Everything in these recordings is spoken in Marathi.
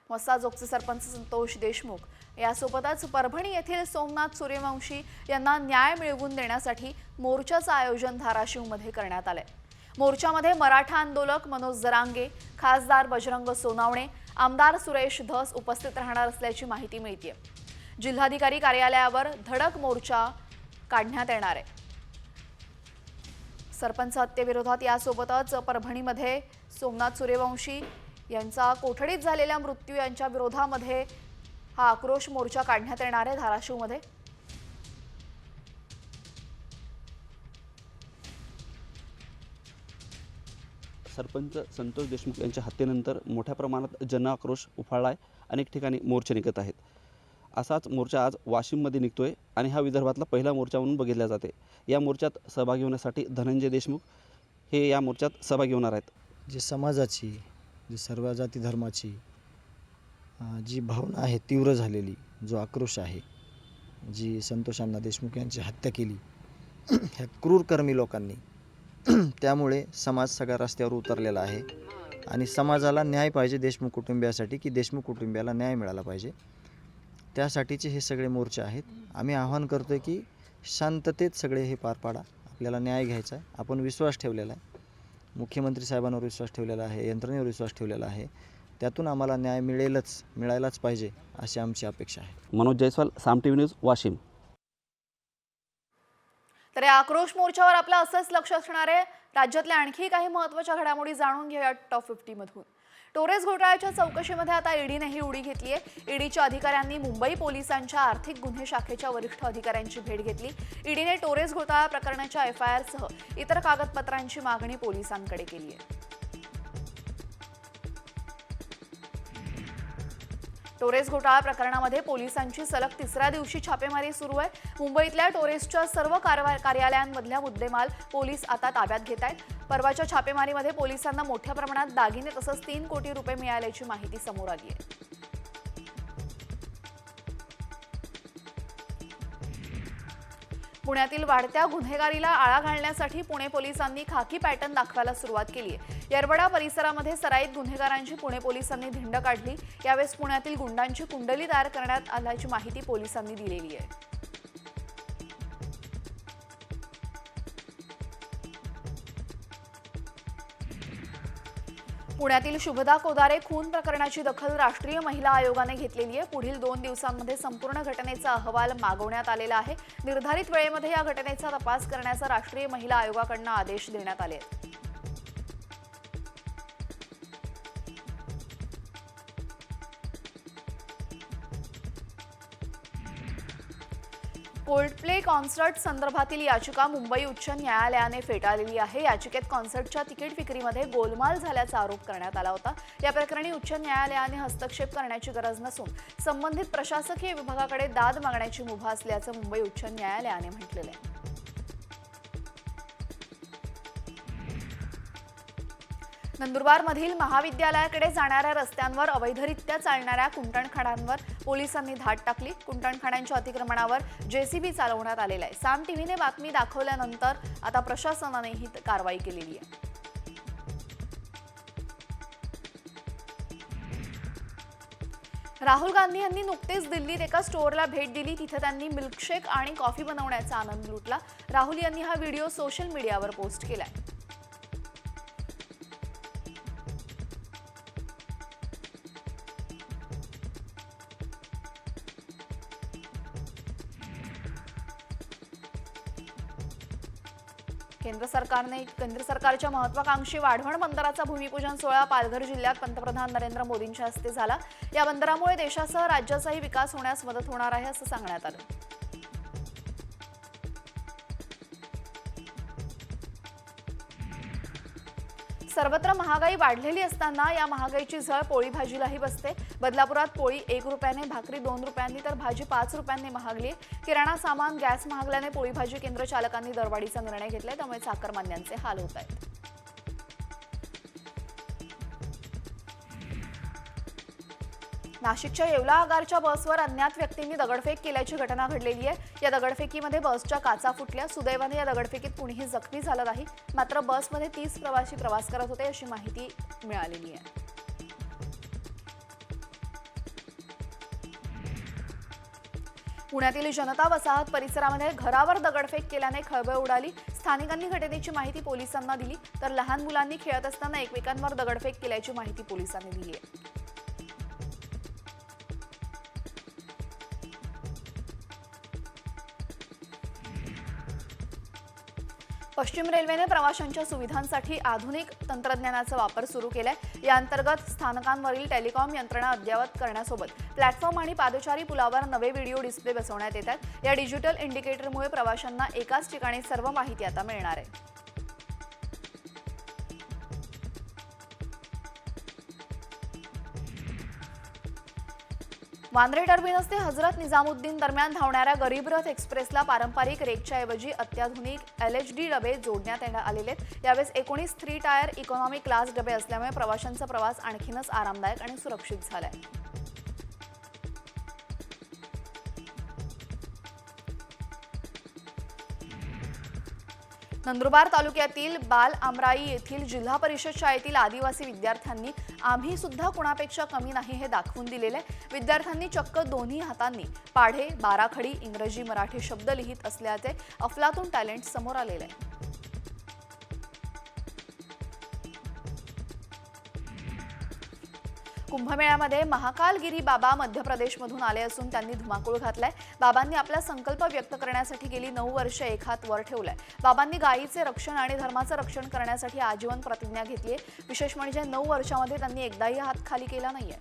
मस्साजोगचे सरपंच संतोष देशमुख यासोबतच परभणी येथील सोमनाथ सूर्यवंशी यांना न्याय मिळवून देण्यासाठी मोर्चाचं आयोजन धाराशिवमध्ये करण्यात आलंय। मोर्चामध्ये मराठा आंदोलक मनोज जरांगे, खासदार बजरंग सोनावणे, आमदार सुरेश धस उपस्थित राहणार असल्याची माहिती मिळते। जिल्हाधिकारी कार्यालयावर धडक मोर्चा काढण्यात येणार आहे। सरपंच हत्येविरोधात यासोबतच परभणीमध्ये सोमनाथ सूर्यवंशी यांचा कोठडीत झालेल्या मृत्यू यांच्या विरोधामध्ये हा आक्रोश मोर्चा काढण्यात येणार आहे धाराशिवमध्ये। सरपंच संतोष देशमुख यांच्या हत्येनंतर मोठ्या प्रमाणात जनआक्रोश उफाळलाय। अनेक ठिकाणी मोर्चे निघत आहेत। असाच मोर्चा आज वाशिममध्ये निघतोय आणि हा विदर्भातला पहिला मोर्चा म्हणून बघितला जाते। या मोर्चात सहभागी होण्यासाठी धनंजय देशमुख हे या मोर्चात सहभागी होणार आहेत। जी समाजाची, जी सर्व जाती धर्माची जी भावना आहे तीव्र झालेली, जो आक्रोश आहे, जी संतोष अण्णा देशमुख यांची हत्या केली ह्या क्रूरकर्मी लोकांनी, त्यामुळे समाज सगळा रस्त्यावर उतरलेला आहे आणि समाजाला न्याय पाहिजे देशमुख कुटुंबियासाठी, की देशमुख कुटुंबियाला न्याय मिळाला पाहिजे, त्यासाठीचे हे सगळे मोर्चे आहेत। आम्ही आवाहन करतोय की शांततेत सगळे हे पार पाडा। आपल्याला न्याय घ्यायचा आहे। आपण विश्वास ठेवलेला आहे, मुख्यमंत्री साहेबांवर विश्वास ठेवलेला आहे, यंत्रणेवर विश्वास ठेवलेला आहे। त्यातून आम्हाला न्याय मिळायलाच पाहिजे अशी आमची अपेक्षा आहे। मनोज जयस्वाल, साम टीव्ही न्यूज, वाशिम। तर या आक्रोश मोर्चावर आपलं असंच लक्ष असणार आहे। राज्यातल्या आणखी काही महत्त्वाच्या घडामोडी जाणून घेऊया टॉप 50 मधून। टोरेस घोटाळ्याच्या चौकशीमध्ये आता ईडीनेही उडी घेतली आहे। ईडीच्या अधिकाऱ्यांनी मुंबई पोलिसांच्या आर्थिक गुन्हे शाखेच्या वरिष्ठ अधिकाऱ्यांची भेट घेतली। ईडीने टोरेस घोटाळा प्रकरणाच्या एफआयआर सह इतर कागदपत्रांची मागणी पोलिसांकडे केली आहे। टोरेस घोटाळा प्रकरणामध्ये पोलिसांची सलग तिसऱ्या दिवशी छापेमारी सुरू आहे। मुंबईतल्या टोरेसच्या सर्व कार्यालयांमधल्या मुद्देमाल पोलीस आता ताब्यात घेत आहेत। परवाच्या छापेमारीमध्ये पोलिसांना मोठ्या प्रमाणात दागिने तसंच 3 कोटी रुपये मिळाल्याची माहिती समोर आली आहे। पुण्यातील वाढत्या गुन्हेगारीला आळा घालण्यासाठी पुणे पोलिसांनी खाकी पॅटर्न दाखवायला सुरुवात केली आहे। येरवडा परिसरामध्ये सराईत गुन्हेगारांची पुणे पोलिसांनी धिंड काढली। यावेळेस पुण्यातील गुंडांची कुंडली तयार करण्यात आल्याची माहिती पोलिसांनी दिलेली आहे। पुण्यातील शुभदा कोदारे खून प्रकरणाची दखल राष्ट्रीय महिला आयोगाने घेतलेली आहे। पुढील 2 दिवसांमध्ये संपूर्ण घटनेचा अहवाल मागवण्यात आलेला आहे। निर्धारित वेळेमध्ये या घटनेचा तपास करण्याचा राष्ट्रीय महिला आयोगाकडून आदेश देण्यात आले आहेत। कोल्डप्ले कॉन्सर्ट संदर्भातील याचिका मुंबई उच्च न्यायालयाने फेटाळलेली आहे। याचिकेत कॉन्सर्टच्या तिकीट विक्रीमध्ये गोलमाल झाल्याचा आरोप करण्यात आला होता। या प्रकरणी उच्च न्यायालयाने हस्तक्षेप करण्याची गरज नसून संबंधित प्रशासकीय विभागाकडे दाद मागण्याची मुभा असल्याचं मुंबई उच्च न्यायालयाने म्हटलेलं आहे। नंदुरबारमधील महाविद्यालयाकडे जाणाऱ्या रस्त्यांवर अवैधरित्या चालणाऱ्या कुंटणखाड्यांवर पोलिसांनी धाड टाकली। कुंटणखाड्यांच्या अतिक्रमणावर जेसीबी चालवण्यात आलेला आहे। साम टीव्हीने बातमी दाखवल्यानंतर आता प्रशासनाने ही कारवाई केलेली आहे। राहुल गांधी यांनी नुकतेच दिल्लीत एका स्टोअरला भेट दिली। तिथे त्यांनी मिल्कशेक आणि कॉफी बनवण्याचा आनंद लुटला। राहुल यांनी हा व्हिडिओ सोशल मीडियावर पोस्ट केलाय। केंद्र सरकारच्या महत्त्वाकांक्षी वाढवण बंदराचा भूमिपूजन सोहळा पालघर जिल्ह्यात पंतप्रधान नरेंद्र मोदींच्या हस्ते झाला। या बंदरामुळे देशासह राज्याचाही विकास होण्यास मदत होणार आहे असं सांगण्यात आलं। सर्वत्र महागाई वाढलेली असताना या महागाईची झळ पोळी भाजीलाही बसते। बदलापुरात पोळी 1 रुपयाने, भाकरी 2 रुपयांनी तर भाजी 5 रुपयांनी महागली। किराणा सामान, गॅस महागल्याने पोळी भाजी केंद्र चालकांनी दरवाढीचा निर्णय घेतलाय। त्यामुळे चाकरमान्यांचे हाल होत आहेत। नाशिकच्या येवला आगारच्या बसवर अज्ञात व्यक्तींनी दगडफेक केल्याची घटना घडलेली आहे। या दगडफेकीमध्ये बसच्या काचा फुटल्या। सुदैवाने या दगडफेकीत कुणीही जखमी झालं नाही। मात्र बसमध्ये 30 प्रवासी प्रवास करत होते अशी माहिती मिळालेली आहे। पुण्यातील जनता वसाहत परिसरामध्ये घरावर दगडफेक केल्याने खळबळ उडाली. स्थानिकांनी घटनेची माहिती पोलिसांना दिली, तर लहान मुलांनी खेळत असताना एकमेकांवर दगडफेक केल्याची माहिती पोलिसांनी दिली आहे. पश्चिम रेल्वेने प्रवाशांच्या सुविधांसाठी आधुनिक तंत्रज्ञानाचा वापर सुरू केलाय. या अंतर्गत स्थानकांवरील टेलिकॉम यंत्रणा अद्ययावत करण्यासोबत प्लॅटफॉर्म आणि पादचारी पुलावर नवे व्हिडिओ डिस्प्ले बसवण्यात येतात. या डिजिटल इंडिकेटरमुळे प्रवाशांना एकाच ठिकाणी सर्व माहिती आता मिळणार आहे. वांद्रे टर्मिनस ते हजरत निजामुद्दीन दरम्यान धावणाऱ्या गरीब रथ एक्सप्रेसला पारंपरिक रेकच्या ऐवजी अत्याधुनिक LHD डबे जोडण्यात आलेले आहेत. यावेळेस 19 3 टायर इकॉनॉमी क्लास डबे असल्यामुळे प्रवाशांचा प्रवास आणखीनच आरामदायक आणि सुरक्षित झालाय. नंदुरबार तालुक्यातील बाल आमराई येथील जिल्हा परिषद शाळेतील आदिवासी विद्यार्थ्यांनी आम्ही सुद्धा कुणापेक्षा कमी नाही हे दाखवून दिलेले. विद्यार्थ्यांनी चक्क दोन्ही हातांनी पाढे, बाराखडी, इंग्रजी, मराठी शब्द लिहित असल्याचे अफलातून टॅलेंट समोर आलेले आहे. कुंभमेळ्यामध्ये महाकालगिरी बाबा मध्य प्रदेशमधून आले असून त्यांनी धुमाकूळ घातलाय. बाबांनी आपला संकल्प व्यक्त करण्यासाठी गेली 9 वर्ष एक हात वर ठेवलाय. बाबांनी गायीचे रक्षण आणि धर्माचं रक्षण करण्यासाठी आजीवन प्रतिज्ञा घेतलीय. विशेष म्हणजे 9 वर्षामध्ये त्यांनी एकदाही हात खाली केला नाहीये.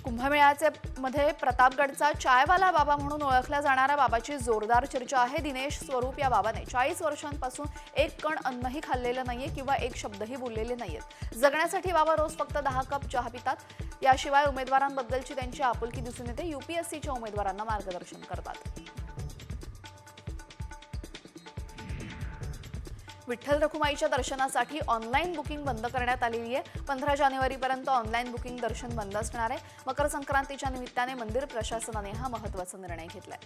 कुंभमेळ्याचे मध्ये प्रतापगडचा चायवाला बाबा म्हणून ओळखला जाणाऱ्या बाबाची जोरदार चर्चा आहे. दिनेश स्वरूप या बाबाने 40 वर्षांपासून एक कण अन्नही खाल्लेलं नाहीये किंवा एक शब्दही बोललेले नाहीयेत. जगण्यासाठी बाबा रोज फक्त 10 कप चहा पितात. याशिवाय उमेदवारांबद्दलची त्यांची आपुलकी दिसून येते. UPSCच्या उमेदवारांना मार्गदर्शन करतात. विठ्ठल रखुमाईच्या दर्शनासाठी ऑनलाईन बुकिंग बंद करण्यात आलेली आहे. 15 जानेवारीपर्यंत ऑनलाईन बुकिंग दर्शन बंद असणार आहे. मकर संक्रांतीच्या निमित्ताने मंदिर प्रशासनाने हा महत्त्वाचा निर्णय घेतलाय.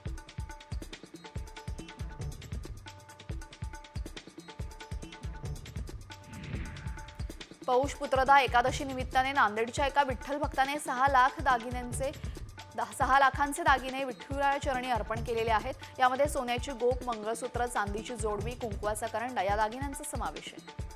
पौष पुत्रदा एकादशी निमित्ताने नांदेडच्या एका विठ्ठल भक्ताने 6 लाखांचे दागिने विठुराया चरणी अर्पण केलेले आहेत. यामध्ये सोन्याची गोप, मंगळसूत्र, चांदीची जोडवी, कुंकवाचा करंडा या दागिन्यांचा समावेश आहे.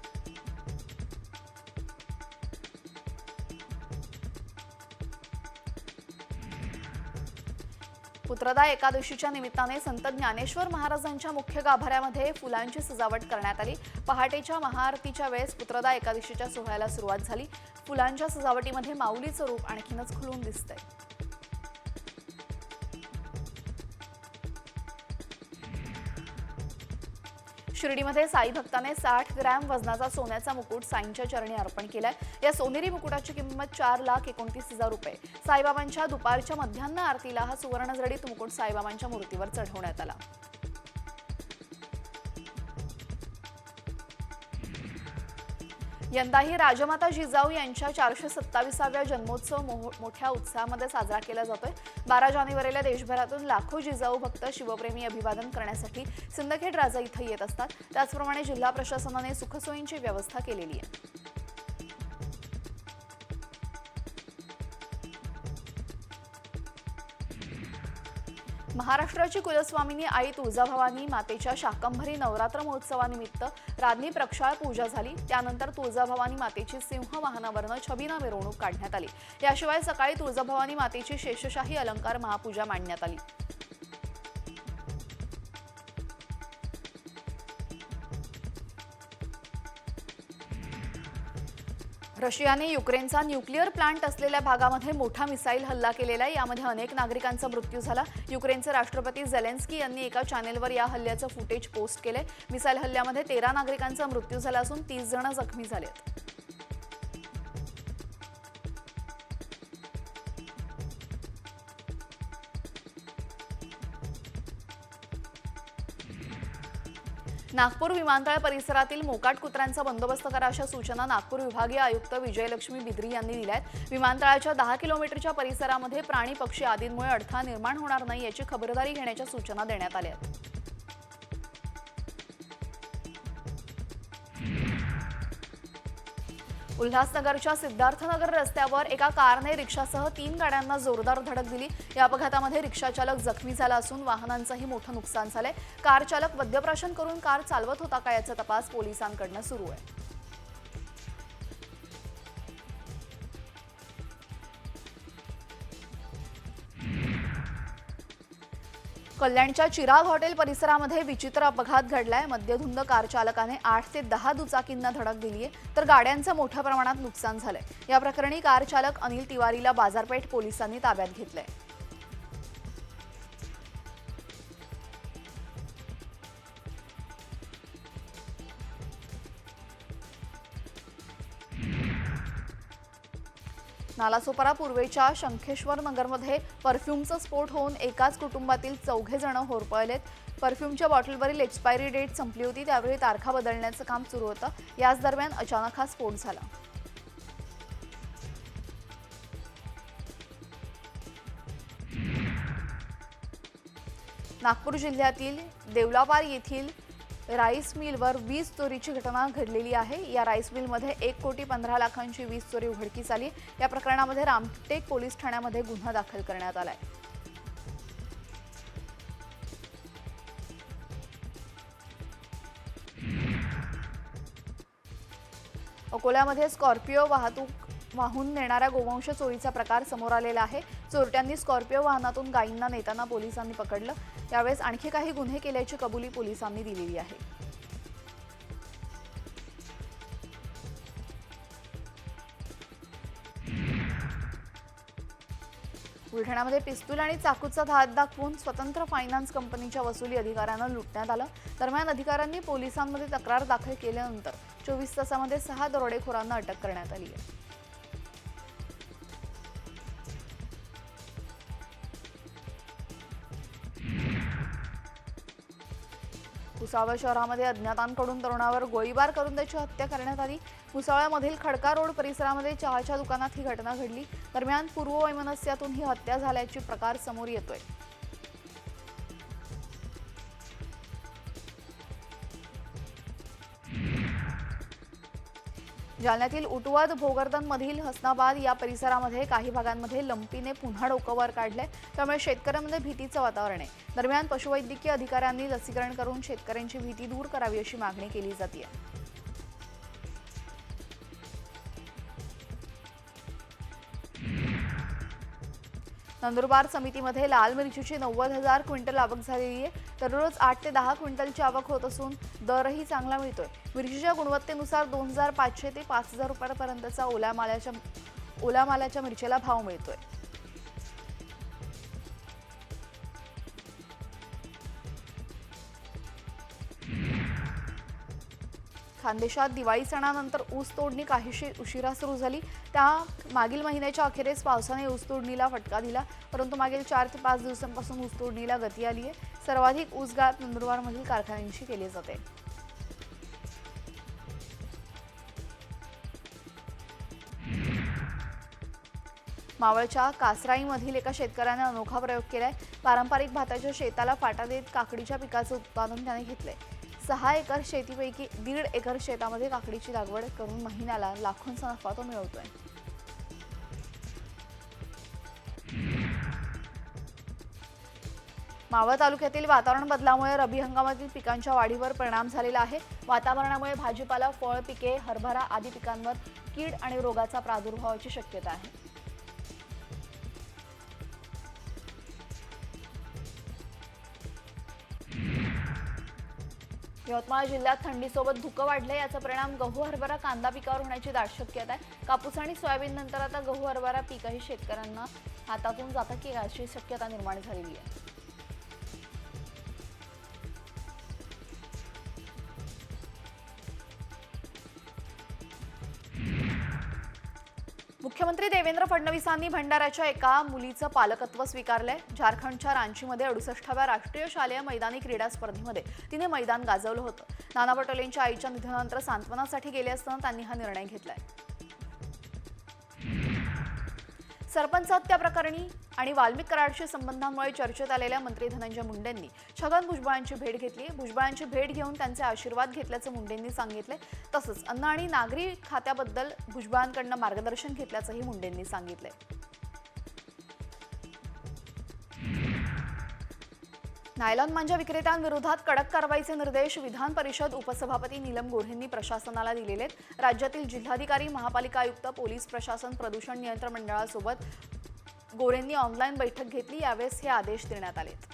पुत्रदा एकादशीच्या निमित्ताने संत ज्ञानेश्वर महाराजांच्या मुख्य गाभाऱ्यामध्ये फुलांची सजावट करण्यात आली. पहाटेच्या महाआरतीच्या वेळेस पुत्रदा एकादशीच्या सोहळ्याला सुरुवात झाली. फुलांच्या सजावटीमध्ये माऊलीचं रूप आणखीनच खुलून दिसतंय. शिर्डीमध्ये साई भक्ताने 60 ग्रॅम वजनाचा सोन्याचा मुकुट साईंच्या चरणी अर्पण केलाय. या सोनेरी मुकुटाची किंमत 4,29,000 रुपये. साईबाबांच्या दुपारच्या मध्यान्ह आरतीला हा सुवर्णजडित मुकुट साईबाबांच्या मूर्तीवर चढवण्यात आला. यंदाही राजमाता जिजाऊ यांच्या 427व्या जन्मोत्सव मोठ्या उत्साहामध्ये साजरा केला जातोय. 12 जानेवारीला देशभरातून लाखो जिजाऊ भक्त शिवप्रेमी अभिवादन करण्यासाठी सिंदखेड राजा इथं येत असतात. त्याचप्रमाणे जिल्हा प्रशासनाने सुखसोयींची व्यवस्था केलेली आहे. महाराष्ट्राची कुलस्वामिनी आई तुळजाभवानी मातेच्या शाकंभरी नवरात्र महोत्सवानिमित्त रात्री प्रक्षाळ पूजा झाली. त्यानंतर तुळजाभवानी मातेची सिंह वाहनावरनं छबिना मिरवणूक काढण्यात आली. याशिवाय सकाळी तुळजाभवानी मातेची शेषशाही अलंकार महापूजा मांडण्यात आली. रशियाने युक्रेनचा न्यूक्लिअर प्लांट असलेल्या भागामध्ये मोठा मिसाईल हल्ला केलेला आहे. यामध्ये अनेक नागरिकांचा मृत्यू झाला. युक्रेनचे राष्ट्रपती झेलेन्स्की यांनी एका चॅनेलवर या हल्ल्याचं फुटेज पोस्ट केले. मिसाईल हल्ल्यामध्ये 13 नागरिकांचा मृत्यू झाला असून 30 जण जखमी झालेत. नागपूर विमानतळ परिसरातील मोकाट कुत्र्यांचा बंदोबस्त करा अशा सूचना नागपूर विभागीय आयुक्त विजयलक्ष्मी बिद्री यांनी दिल्या आहेत. विमानतळाच्या 10 किलोमीटरच्या परिसरामध्ये प्राणी, पक्षी आदींमुळे अडथळा निर्माण होणार नाही याची खबरदारी घेण्याच्या सूचना देण्यात आल्या आहेत. उल्हासनगरच्या सिद्धार्थनगर रस्त्यावर एका कारने रिक्षासह 3 गाड्यांना जोरदार धडक दिली। या अपघातामध्ये रिक्षाचालक जखमी झाला असून वाहनांचंही मोठं नुकसान झालंय। कार चालक मद्यप्राशन करून कार चालवत होता का याचा तपास पोलिसांकडून सुरू आहे। कल्याणच्या चिराग हॉटेल परिसरामध्ये विचित्र अपघात घडलाय। मद्यधुंद कार चालकाने 8 ते 10 दुचाकींना धडक दिली आहे, तर गाड्यांचं मोठ्या प्रमाणात नुकसान झालंय। या प्रकरणी कार चालक अनिल तिवारीला बाजारपेठ पोलिसांनी ताब्यात घेतलंय। नालासोपारा पूर्वेच्या शंखेश्वर नगरमध्ये परफ्यूमचा स्फोट होऊन एकाच कुटुंबातील 4 जण होरपळलेत। परफ्यूमच्या बॉटलवरील एक्सपायरी डेट संपली होती, त्यावेळी तारखा बदलण्याचं काम सुरू होतं। याच दरम्यान अचानक हा स्फोट झाला। नागपूर जिल्ह्यातील देवलापार येथील राईस मिलवर वीज चोरीची घटना घडलेली आहे। या राईस मिलमध्ये 1,15,00,000ची वीज चोरी उघडकीस आली। या प्रकरणामध्ये रामटेक पोलीस ठाण्यामध्ये गुन्हा दाखल करण्यात आलाय। अकोल्यामध्ये स्कॉर्पिओ वाहून नेणाऱ्या गोवंश चोरीचा प्रकार समोर आलेला आहे। चोरट्यांनी स्कॉर्पिओ वाहनातून गायींना नेताना पोलिसांनी पकडलं। यावेळेस आणखी काही गुन्हे केल्याची कबुली पोलिसांनी दिलेली आहे। बुलढाण्यामध्ये पिस्तूल आणि चाकूचा धाक दाखवून स्वतंत्र फायनान्स कंपनीच्या वसुली अधिकाऱ्यांना लुटण्यात आलं। दरम्यान अधिकाऱ्यांनी पोलिसांमध्ये तक्रार दाखल केल्यानंतर 24 तासामध्ये 6 दरोडेखोरांना अटक करण्यात आली आहे। भुसावळ शहरामध्ये अज्ञातांकडून तरुणावर गोळीबार करून त्याची हत्या करण्यात आली। भुसावळमधील खडका रोड परिसरामध्ये चहाच्या दुकानात ही घटना घडली। दरम्यान पूर्ववैमनस्यातून ही हत्या झाल्याची प्रकार समोर येतोय। जालन्यातील उटवद भोगरदनमधील हसनाबाद या परिसरामध्ये काही भागांमध्ये लंपीने पुन्हा डोकं वर काढलंय, त्यामुळे शेतकऱ्यांमध्ये भीतीचं वातावरण आहे। दरम्यान पशुवैद्यकीय अधिकाऱ्यांनी लसीकरण करून शेतकऱ्यांची भीती दूर करावी अशी मागणी केली जाते। नंदुरबार समितीमध्ये लाल मिरचीची 90,000 क्विंटल आवक झालेली आहे। दररोज 8 ते 10 क्विंटलची आवक होत असून दरही चांगला मिळतोय। मिरचीच्या गुणवत्तेनुसार 2,500 ते 5,000 रुपयांपर्यंतचा ओल्या मालाच्या मिरचीला भाव मिळतोय। खानदेशात दिवाळी सणानंतर ऊस तोडणी काहीशी उशिरा सुरू झाली। त्या मागील महिन्याच्या अखेरीस पावसाने ऊस तोडणीला फटका दिला, परंतु मागील 4 ते 5 दिवसांपासून ऊस तोडणीला गती आली आहे। सर्वाधिक ऊसगाळप नंदुरबारमधील कारखान्यांची केली जाते। मावळच्या कासराईमधील एका शेतकऱ्याने अनोखा प्रयोग केलाय। पारंपरिक भाताच्या शेताला फाटा देत काकडीच्या पिकाचं उत्पादन त्याने घेतलंय। 6 एकर शेतीपैकी 1.5 एकर शेतामध्ये काकडीची लागवड करून महिन्याला लाखोंचा नफा तो मिळवतोय। मावळ तालुक्यातील वातावरण बदलामुळे रब्बी हंगामातील पिकांच्या वाढीवर परिणाम झालेला आहे। वातावरणामुळे भाजीपाला, फळ पिके, हरभरा आदी पिकांवर कीड आणि रोगाचा प्रादुर्भावाची शक्यता आहे। यवतमाळ जिल्ह्यात थंडीसोबत धुकं वाढलंय। याचा परिणाम गहू, हरभरा, कांदा पिकावर होण्याची दाट शक्यता आहे। कापूस आणि सोयाबीन नंतर आता गहू, हरभरा पीकही शेतकऱ्यांना हातातून जातं की याची शक्यता निर्माण झालेली आहे। मुख्यमंत्री देवेंद्र फडणवीसांनी भंडाऱ्याच्या एका मुलीचं पालकत्व स्वीकारलंय। झारखंडच्या रांचीमध्ये 68व्या राष्ट्रीय शालेय मैदानी क्रीडा स्पर्धेमध्ये तिने मैदान गाजवलं होतं। नाना पटोलेंच्या आईच्या निधनानंतर सांत्वनासाठी गेले असताना त्यांनी हा निर्णय घेतलाय। सरपंच हत्या प्रकरणी आणि वाल्मिक कराडशी संबंधांमुळे चर्चेत आलेल्या मंत्री धनंजय मुंडेंनी छगन भुजबळांची भेट घेतली। भुजबळांची भेट घेऊन त्यांचे आशीर्वाद घेतल्याचं मुंडेंनी सांगितले। तसंच अन्न आणि नागरी खात्याबद्दल भुजबळांकडून मार्गदर्शन घेतल्याचंही मुंडेंनी सांगितले। नायलॉन मांजा विक्रेत्यांविरोधात कडक कारवाईचे निर्देश विधान परिषद उपसभापती नीलम गोऱ्हेंनी प्रशासनाला दिलेले आहेत। राज्यातील जिल्हाधिकारी, महापालिका आयुक्त, पोलीस प्रशासन, प्रदूषण नियंत्रण मंडळासोबत गोऱ्हेंनी ऑनलाईन बैठक घेतली। यावेळेस हे आदेश देण्यात आलेत।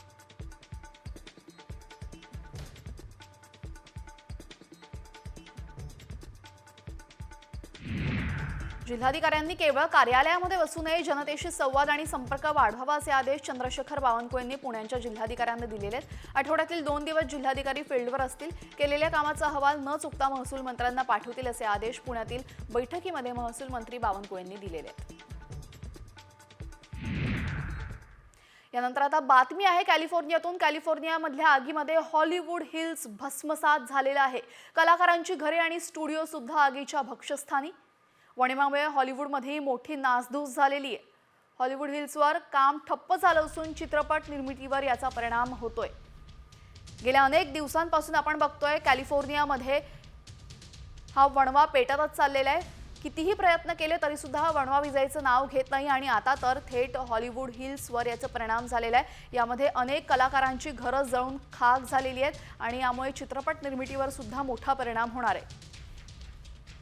जिल्हाधिकाऱ्यांनी केवळ कार्यालयामध्ये बसू नये, जनतेशी संवाद आणि संपर्क वाढवावा असे आदेश चंद्रशेखर बावनकुळेंनी पुण्याच्या जिल्हाधिकाऱ्यांना दिलेले आहेत। आठवड्यातील 2 दिवस जिल्हाधिकारी फील्डवर असतील, केलेल्या कामाचा अहवाल न चुकता महसूल मंत्र्यांना पाठवतील असे आदेश पुण्यातील बैठकीमध्ये महसूल मंत्री बावनकुळेंनी दिलेले आहेत। यानंतर आता बातमी आहे कॅलिफोर्नियातून। कॅलिफोर्नियामधल्या आगीमध्ये हॉलिवूड हिल्स भस्मसात झालेला आहे। कलाकारांची घरे आणि स्टुडिओ सुद्धा आगीच्या भक्ष्यस्थानी। वणीमामुळे हॉलिवूडमध्येही मोठी नासधूस झालेली आहे। हॉलिवूड हिल्सवर काम ठप्प झालं असून चित्रपट निर्मितीवर याचा परिणाम होतोय। गेल्या अनेक दिवसांपासून आपण बघतोय कॅलिफोर्नियामध्ये हा वणवा पेटतच चाललेला आहे। कितीही प्रयत्न केले तरी सुद्धा हा वणवा विजायचं नाव घेत नाही आणि आता तर थेट हॉलिवूड हिल्सवर याचा परिणाम झालेला आहे। यामध्ये अनेक कलाकारांची घरं जळून खाक झालेली आहेत आणि यामुळे चित्रपट निर्मितीवर सुद्धा मोठा परिणाम होणार आहे।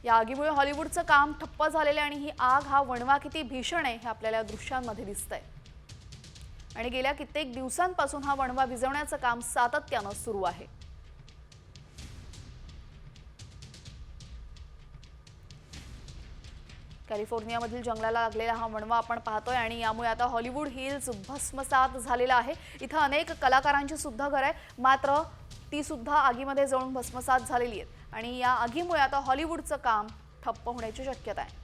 या आगीमुळे हॉलिवूडचं काम ठप्प झालेलं आहे आणि ही आग, हा वणवा किती भीषण आहे हे आपल्याला दृश्यांमध्ये दिसतंय। आणि गेल्या कित्येक दिवसांपासून हा वणवा विझवण्याचं काम सातत्यानं सुरू आहे। कॅलिफोर्नियामधील जंगलाला लागलेला हा वणवा आपण पाहतोय आणि यामुळे आता हॉलिवूड हिल्स भस्मसात झालेला आहे। इथं अनेक कलाकारांची सुद्धा घर आहे, मात्र ती सुद्धा आगीमध्ये जळून भस्मसात झालेली आहेत आणि या आगीमुळे आता हॉलिवूडचं काम ठप्प होण्याची शक्यता आहे।